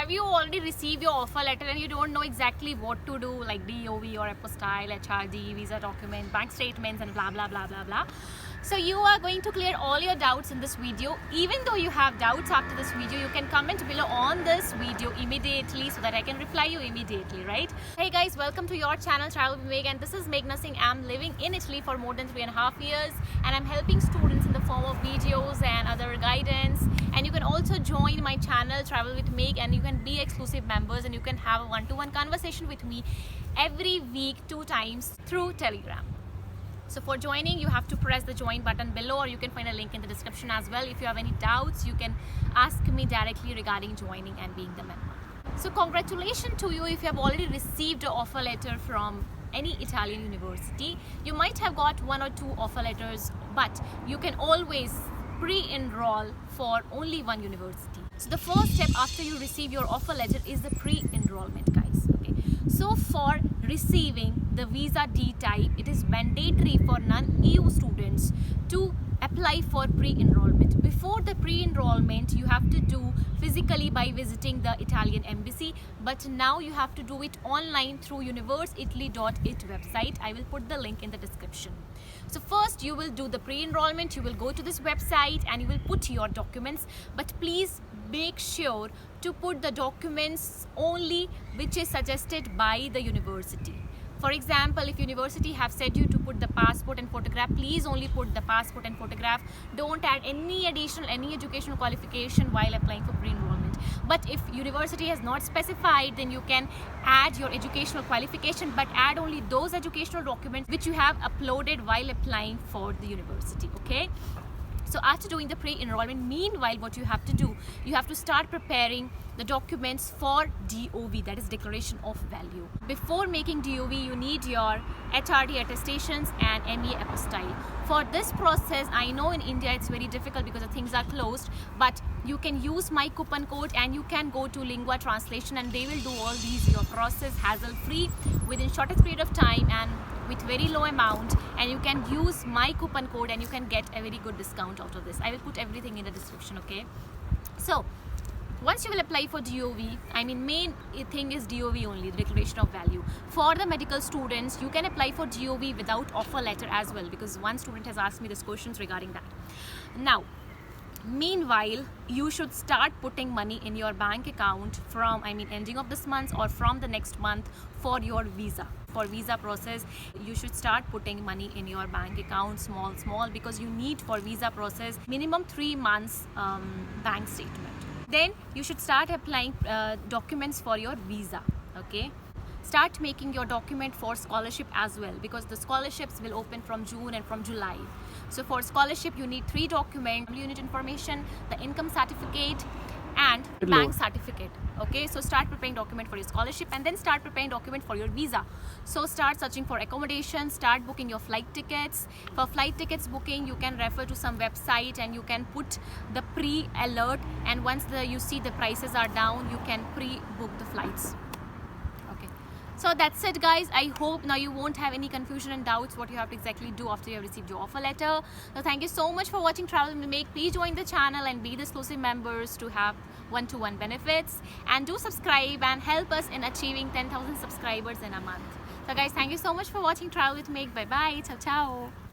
have you already received your offer letter and you don't know exactly what to do, like DOV or apostille, HRD, visa document, bank statements and blah blah blah blah blah? So you are going to clear all your doubts in this video. Even though you have doubts after this video, you can comment below on this video immediately so that I can reply you immediately, right? Hey guys, welcome to your channel Travel with Meg, and this is Meghna Singh. I'm living in Italy for more than 3.5 years and I'm helping students in the form of videos and other guidance. And you can also join my channel Travel with Meg and you can be exclusive members and you can have a one-to-one conversation with me every week 2 times through Telegram. So for joining, you have to press the join button below, or you can find a link in the description as well. If you have any doubts, you can ask me directly regarding joining and being the member. So congratulations to you if you have already received an offer letter from any Italian university. You might have got 1 or 2 offer letters, but you can always pre-enroll for only one university. So the first step after you receive your offer letter is the pre-enrollment, guys. Okay. So for receiving the visa D type, it is mandatory for non-EU students to apply for pre-enrollment. Before the pre-enrollment, you have to do physically by visiting the Italian embassy, but now you have to do it online through universeitaly.it website. I will put the link in the description. So first you will do the pre-enrollment. You will go to this website and you will put your documents, but please make sure to put the documents only which is suggested by the university. For example, if university have said you to put the passport and photograph, please only put the passport and photograph. Don't add any additional, any educational qualification while applying for pre-enrollment. But if university has not specified, then you can add your educational qualification, but add only those educational documents which you have uploaded while applying for the university, okay? So after doing the pre-enrollment, meanwhile what you have to do, you have to start preparing the documents for DOV, that is Declaration of Value. Before making DOV, you need your HRD attestations and ME apostille. For this process, I know in India it's very difficult because the things are closed, but you can use my coupon code and you can go to Lingua Translation and they will do all these your process hassle-free within shortest period of time and with very low amount, and you can use my coupon code and you can get a very good discount out of this. I will put everything in the description, okay? So once you will apply for DOV, I mean main thing is DOV only, the Declaration of Value. For the medical students, you can apply for DOV without offer letter as well, because one student has asked me this questions regarding that. Now meanwhile, you should start putting money in your bank account from, I mean, ending of this month or from the next month for your visa. For visa process, you should start putting money in your bank account, small, because you need for visa process minimum 3 months bank statement. Then you should start applying documents for your visa, okay? Start making your document for scholarship as well, because the scholarships will open from June and from July. So for scholarship, you need 3 documents: unit information, the income certificate and bank certificate, okay? So start preparing document for your scholarship and then start preparing document for your visa. So start searching for accommodation, start booking your flight tickets. For flight tickets booking, you can refer to some website and you can put the pre-alert, and once you see the prices are down, you can pre-book the flights. So that's it, guys. I hope now you won't have any confusion and doubts what you have to exactly do after you have received your offer letter. So thank you so much for watching Travel with Meg. Please join the channel and be the exclusive members to have one-to-one benefits, and do subscribe and help us in achieving 10,000 subscribers in a month. So guys, thank you so much for watching Travel with Meg. Bye bye. Ciao ciao.